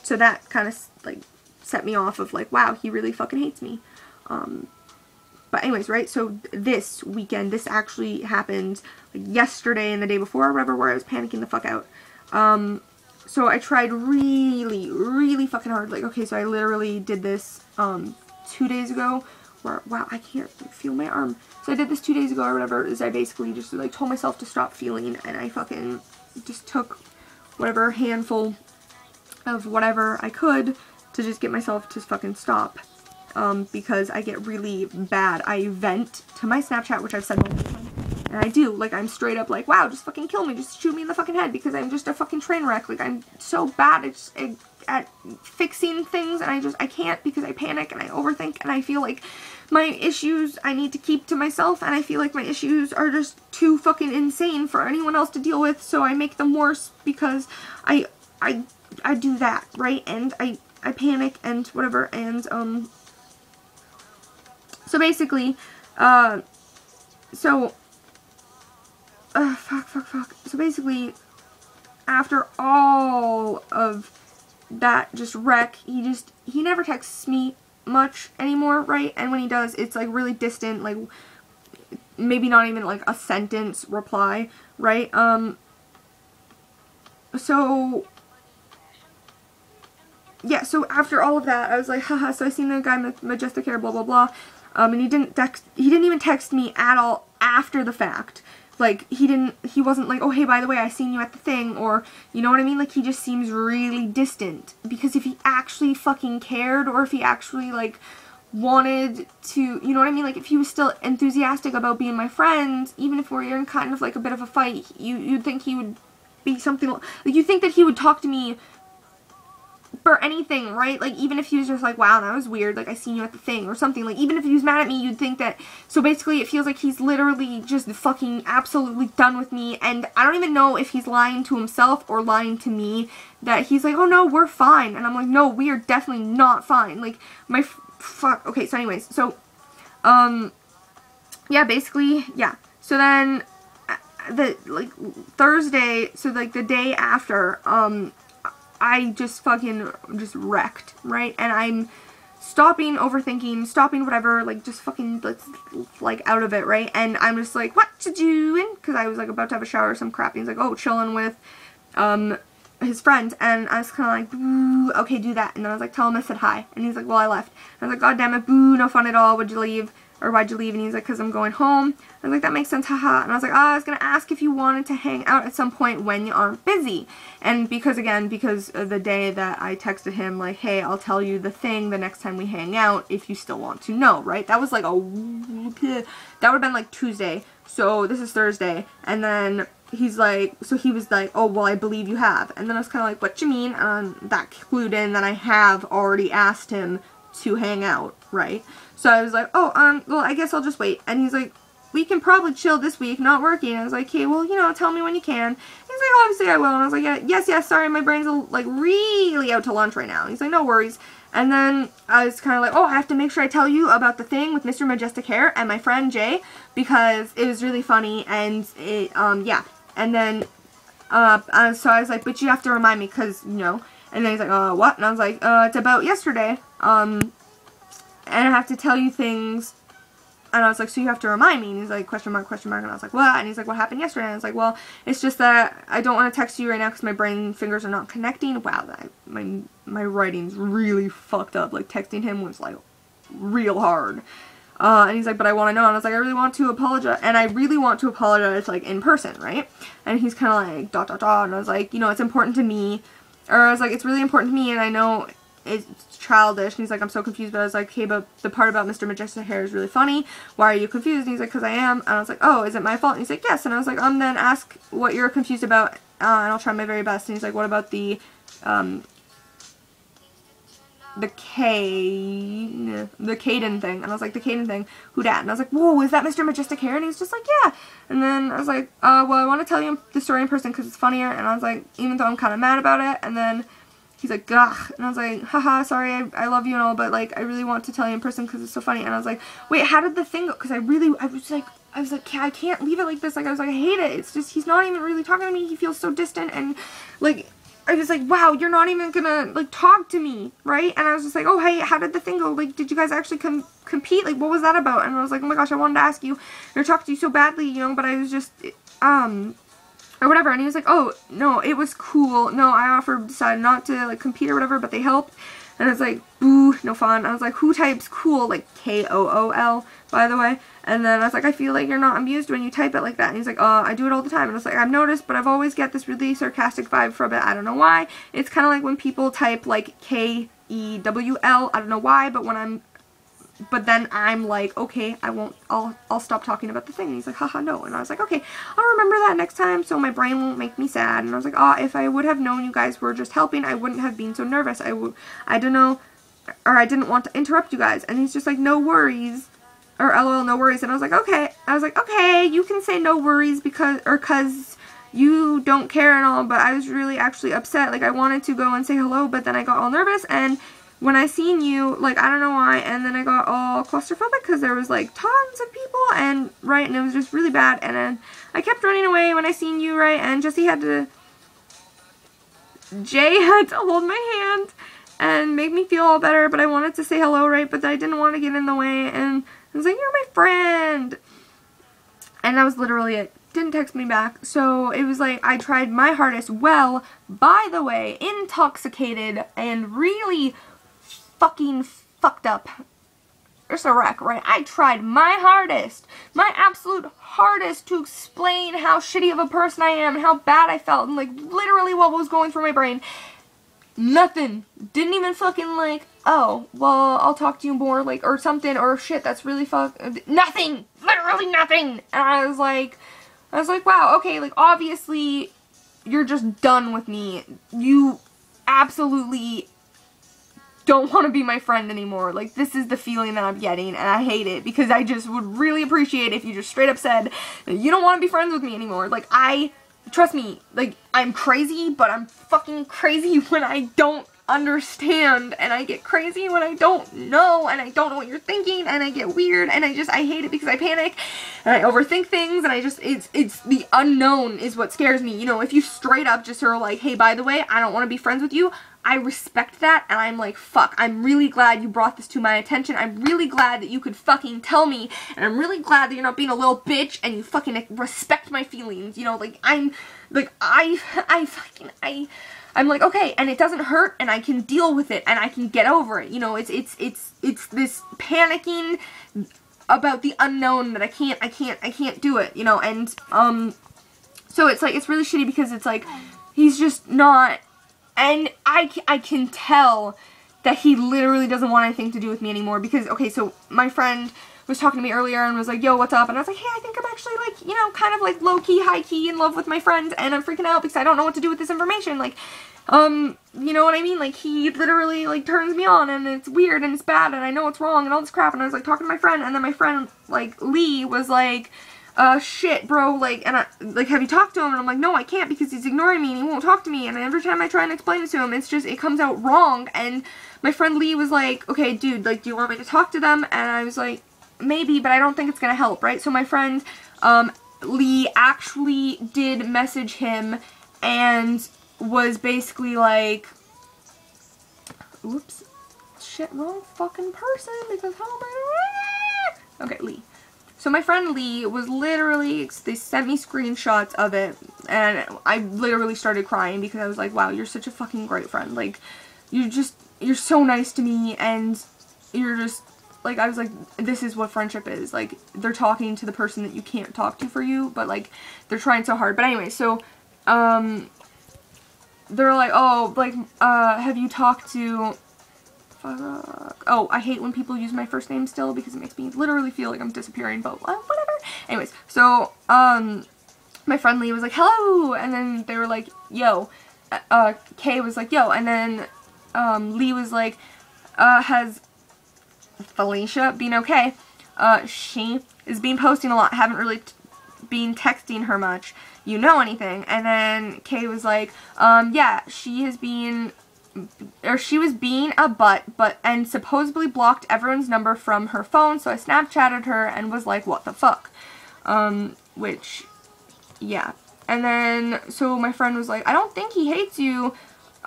So that kind of, like, set me off of, like, wow, he really fucking hates me. But anyways, right, so this weekend, this actually happened, like, yesterday and the day before, or whatever, where I was panicking the fuck out. So I tried really, really fucking hard. Like, okay, so I literally did this, 2 days ago, where, wow, I can't feel my arm. So I did this 2 days ago or whatever, is I basically just, like, told myself to stop feeling, and I fucking just took whatever handful of whatever I could to just get myself to fucking stop. Because I get really bad. I vent to my Snapchat, which I've said multiple times. And I do. Like, I'm straight up like, wow, just fucking kill me. Just shoot me in the fucking head because I'm just a fucking train wreck. Like, I'm so bad at fixing things, and I can't because I panic and I overthink, and I feel like my issues I need to keep to myself, and I feel like my issues are just too fucking insane for anyone else to deal with, so I make them worse because I do that, right? And I panic and whatever, and, so basically, fuck. So basically, after all of that just wreck, he never texts me much anymore, right? And when he does, it's like really distant, like maybe not even like a sentence reply, right? So yeah, so after all of that, I was like, haha, so I seen the guy with Majestic Hair, blah, blah, blah. And he didn't even text me at all after the fact. Like, he wasn't like, oh, hey, by the way, I seen you at the thing, or, you know what I mean? Like, he just seems really distant. Because if he actually fucking cared, or if he actually, like, wanted to, you know what I mean? Like, if he was still enthusiastic about being my friend, even if we're in kind of, like, a bit of a fight, you'd think he would be something, like, you think that he would talk to me for anything, right? Like, even if he was just like, wow, that was weird, like, I seen you at the thing, or something, like, even if he was mad at me, you'd think that, so basically, it feels like he's literally just fucking absolutely done with me, and I don't even know if he's lying to himself or lying to me, that he's like, oh no, we're fine, and I'm like, no, we are definitely not fine, like, fuck, okay, so anyways, so, yeah, basically, yeah, so then, like, Thursday, so, like, the day after, I just fucking just wrecked, right? And I'm stopping overthinking, stopping whatever, like, just fucking, like, out of it, right? And I'm just like, what you doing? Because I was, like, about to have a shower or some crap. And he's like, oh, chilling with, his friend. And I was kind of like, boo, okay, do that. And then I was like, tell him I said hi. And he's like, well, I left. And I was like, god damn it, boo, no fun at all. Would you leave? Or why'd you leave? And he's like, because I'm going home. I was like, that makes sense, haha. And I was like, I was going to ask if you wanted to hang out at some point when you aren't busy. And because of the day that I texted him, like, hey, I'll tell you the thing the next time we hang out if you still want to know, right? That was like that would have been like Tuesday. So this is Thursday. And then he's like, so he was like, oh, well, I believe you have. And then I was kind of like, what you mean? And that clued in that I have already asked him to hang out, right? So I was like, oh, well, I guess I'll just wait. And he's like, we can probably chill this week, not working. And I was like, okay, well, you know, tell me when you can. He's like, obviously I will. And I was like, yeah, yes, sorry, my brain's, like, really out to lunch right now. And he's like, no worries. And then I was kind of like, oh, I have to make sure I tell you about the thing with Mr. Majestic Hair and my friend Jay, because it was really funny, and it, yeah. And then, so I was like, but you have to remind me, because, you know. And then he's like, what? And I was like, it's about yesterday, and I have to tell you things, and I was like, so you have to remind me, and he's like, question mark, and I was like, what? And he's like, what happened yesterday? And I was like, well, it's just that I don't want to text you right now because my brain fingers are not connecting. Wow, my writing's really fucked up, like, texting him was, like, real hard, and he's like, but I want to know, and I was like, I really want to apologize, and I really want to apologize, like, in person, right? And he's kind of like, ... and I was like, you know, it's important to me, or I was like, it's really important to me, and I know it's childish, and he's like, I'm so confused, but I was like, hey, but the part about Mr. Majestic Hair is really funny, why are you confused? And he's like, because I am, and I was like, oh, is it my fault? And he's like, yes, and I was like, then ask what you're confused about, and I'll try my very best. And he's like, what about the Caden thing? And I was like, the Caden thing, who dat? And I was like, whoa, is that Mr. Majestic Hair? And he's just like, yeah. And then I was like, well, I want to tell you the story in person because it's funnier, and I was like, even though I'm kind of mad about it, and then he's like, ugh, and I was like, haha, sorry, I love you and all, but, like, I really want to tell you in person because it's so funny. And I was like, wait, how did the thing go? Because I was like, I can't leave it like this. Like, I was like, I hate it. It's just, he's not even really talking to me. He feels so distant, and, like, I was like, wow, you're not even gonna, like, talk to me, right? And I was just like, oh, hey, how did the thing go? Like, did you guys actually compete? Like, what was that about? And I was like, oh my gosh, I wanted to ask you, or talk to you so badly, you know, but I was just, or whatever. And he was like, oh, no, it was cool. No, I decided not to, like, compete or whatever, but they helped. And I was like, boo, no fun. I was like, who types cool? Like, K-O-O-L, by the way. And then I was like, I feel like you're not amused when you type it like that. And he's like, I do it all the time. And I was like, I've noticed, but I've always get this really sarcastic vibe from it. I don't know why. It's kind of like when people type, like, K-E-W-L. I don't know why, but then I'm like, okay, I'll stop talking about the thing. And he's like, haha, no. And I was like, okay, I'll remember that next time so my brain won't make me sad. And I was like, if I would have known you guys were just helping, I wouldn't have been so nervous. I don't know, or I didn't want to interrupt you guys. And he's just like, no worries, or LOL, no worries. And I was like, okay, you can say no worries because you don't care and all, but I was really actually upset. Like, I wanted to go and say hello, but then I got all nervous, and when I seen you, like, I don't know why, and then I got all claustrophobic because there was, like, tons of people, and, right, and it was just really bad, and then I kept running away when I seen you, right, and Jay had to hold my hand and make me feel all better, but I wanted to say hello, right, but I didn't want to get in the way, and I was like, you're my friend, and that was literally it. Didn't text me back, so it was like, I tried my hardest. Well, by the way, intoxicated and really fucking fucked up. It's a wreck, right? I tried my hardest, my absolute hardest to explain how shitty of a person I am and how bad I felt and, like, literally what was going through my brain. Nothing. Didn't even fucking, like, oh, well, I'll talk to you more, like, or something, or shit, that's really nothing! Literally nothing! And I was like, wow, okay, like, obviously, you're just done with me. You absolutely don't want to be my friend anymore. Like, this is the feeling that I'm getting, and I hate it, because I just would really appreciate if you just straight up said, you don't want to be friends with me anymore. Like, trust me, like, I'm crazy, but I'm fucking crazy when I don't understand, and I get crazy when I don't know, and I don't know what you're thinking, and I get weird, and I hate it because I panic, and I overthink things, and it's the unknown is what scares me. You know, if you straight up just are like, hey, by the way, I don't want to be friends with you, I respect that, and I'm like, fuck, I'm really glad you brought this to my attention. I'm really glad that you could fucking tell me, and I'm really glad that you're not being a little bitch, and you fucking respect my feelings, you know, like, I'm like, I'm like, okay, and it doesn't hurt, and I can deal with it, and I can get over it, you know, it's this panicking about the unknown that I can't do it, you know, and, so it's like, it's really shitty because it's like, he's just not. And I can tell that he literally doesn't want anything to do with me anymore because, okay, so my friend was talking to me earlier and was like, yo, what's up? And I was like, hey, I think I'm actually, like, you know, kind of, like, low-key, high-key in love with my friend, and I'm freaking out because I don't know what to do with this information. Like, you know what I mean? Like, he literally, like, turns me on, and it's weird, and it's bad, and I know it's wrong, and all this crap, and I was, like, talking to my friend, and then my friend, like, Lee was like, shit, bro, like, and have you talked to him? And I'm like, no, I can't because he's ignoring me and he won't talk to me, and every time I try and explain it to him, it's just, it comes out wrong, and my friend Lee was like, okay, dude, like, do you want me to talk to them? And I was like, maybe, but I don't think it's gonna help, right? So my friend, Lee actually did message him and was basically like, oops, shit, wrong fucking person, because how am I, okay, Lee. So my friend Lee was literally, they sent me screenshots of it, and I literally started crying because I was like, wow, you're such a fucking great friend. Like, you're so nice to me, and you're just, like, I was like, this is what friendship is. Like, they're talking to the person that you can't talk to for you, but, like, they're trying so hard. But anyway, so, they're like, oh, like, have you talked to... Oh, I hate when people use my first name still because it makes me literally feel like I'm disappearing, but whatever. Anyways, so, my friend Lee was like, hello, and then they were like, yo, Kay was like, yo, and then, Lee was like, has Felicia been okay? She has been posting a lot, haven't really been texting her much, you know anything? And then Kay was like, yeah, she has been... or she was being a butt, and supposedly blocked everyone's number from her phone, so I Snapchatted her and was like, what the fuck? Which, yeah. And then, so my friend was like, I don't think he hates you,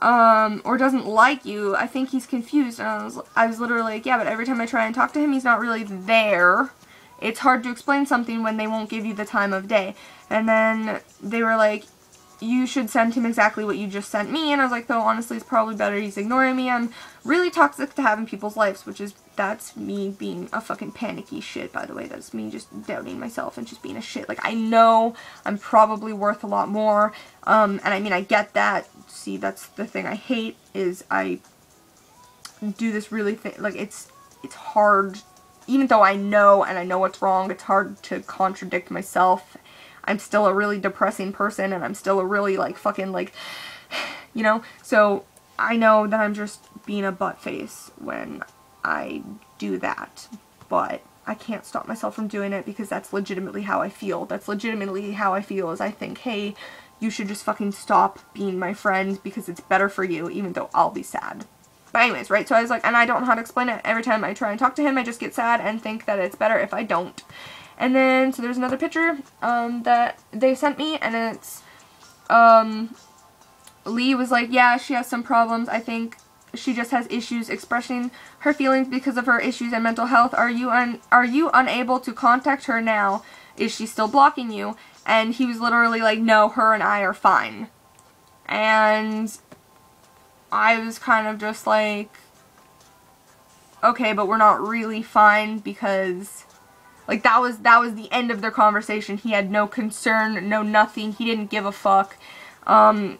or doesn't like you. I think he's confused. And I was literally like, yeah, but every time I try and talk to him, he's not really there. It's hard to explain something when they won't give you the time of day. And then they were like, you should send him exactly what you just sent me. And I was like, though, honestly, it's probably better he's ignoring me. I'm really toxic to have in people's lives, which is, that's me being a fucking panicky shit, by the way. That's me just doubting myself and just being a shit. Like, I know I'm probably worth a lot more. And I mean, I get that. See, that's the thing I hate, is I do this really like, it's hard, even though I know and I know what's wrong, it's hard to contradict myself. I'm still a really depressing person, and I'm still a really, like, fucking, like, you know? So, I know that I'm just being a butt face when I do that, but I can't stop myself from doing it because that's legitimately how I feel. That's legitimately how I feel, is I think, hey, you should just fucking stop being my friend because it's better for you, even though I'll be sad. But anyways, right, so I was like, and I don't know how to explain it. Every time I try and talk to him, I just get sad and think that it's better if I don't. And then, so there's another picture, that they sent me, and it's, Lee was like, yeah, she has some problems. I think she just has issues expressing her feelings because of her issues and mental health. Are you unable to contact her now? Is she still blocking you? And he was literally like, no, her and I are fine. And I was kind of just like, okay, but we're not really fine, because, like, that was the end of their conversation. He had no concern, no nothing. He didn't give a fuck. And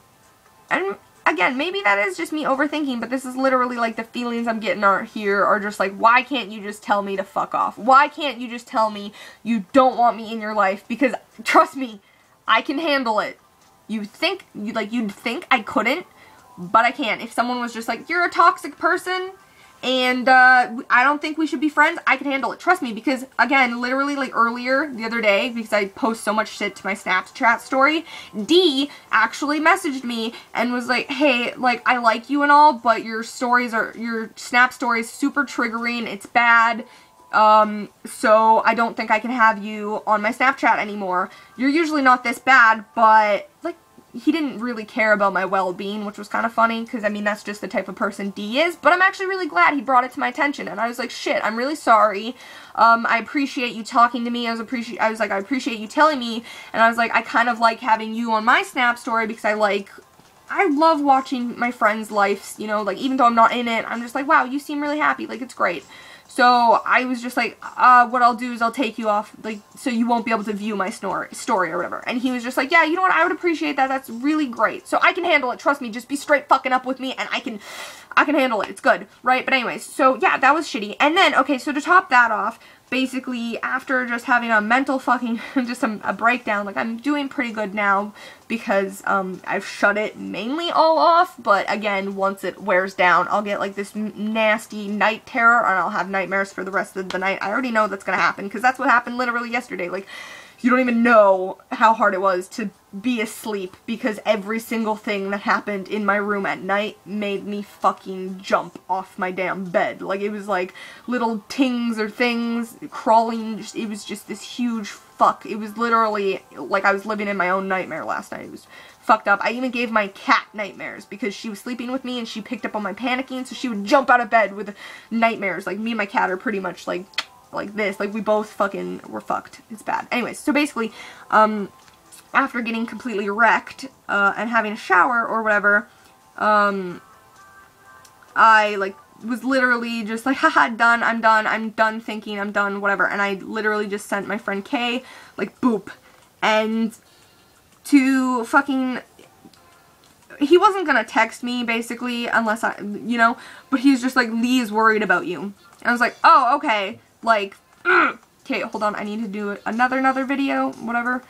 again, maybe that is just me overthinking, but this is literally, like, the feelings I'm getting here are just like, why can't you just tell me to fuck off? Why can't you just tell me you don't want me in your life? Because, trust me, I can handle it. You'd think I couldn't, but I can. If someone was just like, you're a toxic person, and I don't think we should be friends, I can handle it. Trust me, because, again, literally, like, earlier, the other day, because I post so much shit to my Snapchat story, D actually messaged me and was like, hey, like, I like you and all, but your Snap stories super triggering, it's bad, so I don't think I can have you on my Snapchat anymore. You're usually not this bad, but, like, he didn't really care about my well-being, which was kind of funny, because, I mean, that's just the type of person D is, but I'm actually really glad he brought it to my attention, and I was like, shit, I'm really sorry, I appreciate you talking to me, I was like, I appreciate you telling me, and I was like, I kind of like having you on my Snap story, because I love watching my friends' lives, you know, like, even though I'm not in it, I'm just like, wow, you seem really happy, like, it's great. So I was just like, what I'll do is I'll take you off, like, so you won't be able to view my story or whatever. And he was just like, yeah, you know what, I would appreciate that, that's really great. So I can handle it, trust me, just be straight fucking up with me and I can handle it, it's good, right? But anyways, so yeah, that was shitty. And then, okay, so to top that off, basically, after just having a mental fucking, just a breakdown, like, I'm doing pretty good now, because, I've shut it mainly all off, but again, once it wears down, I'll get, like, this nasty night terror, and I'll have nightmares for the rest of the night. I already know that's gonna happen, because that's what happened literally yesterday. Like, you don't even know how hard it was to be asleep, because every single thing that happened in my room at night made me fucking jump off my damn bed. Like, it was like little tings or things crawling, it was just this huge fuck. It was literally like I was living in my own nightmare last night. It was fucked up. I even gave my cat nightmares, because she was sleeping with me and she picked up on my panicking, so she would jump out of bed with nightmares. Like, me and my cat are pretty much like this. Like, we both fucking were fucked. It's bad. Anyways, so basically, after getting completely wrecked, and having a shower or whatever, I, like, was literally just like, haha, done, I'm done thinking, I'm done, whatever, and I literally just sent my friend Kay, like, boop, and to fucking, he wasn't gonna text me, basically, unless you know, but he's just like, Lee is worried about you, and I was like, oh, okay, like, okay, hold on, I need to do another video, whatever,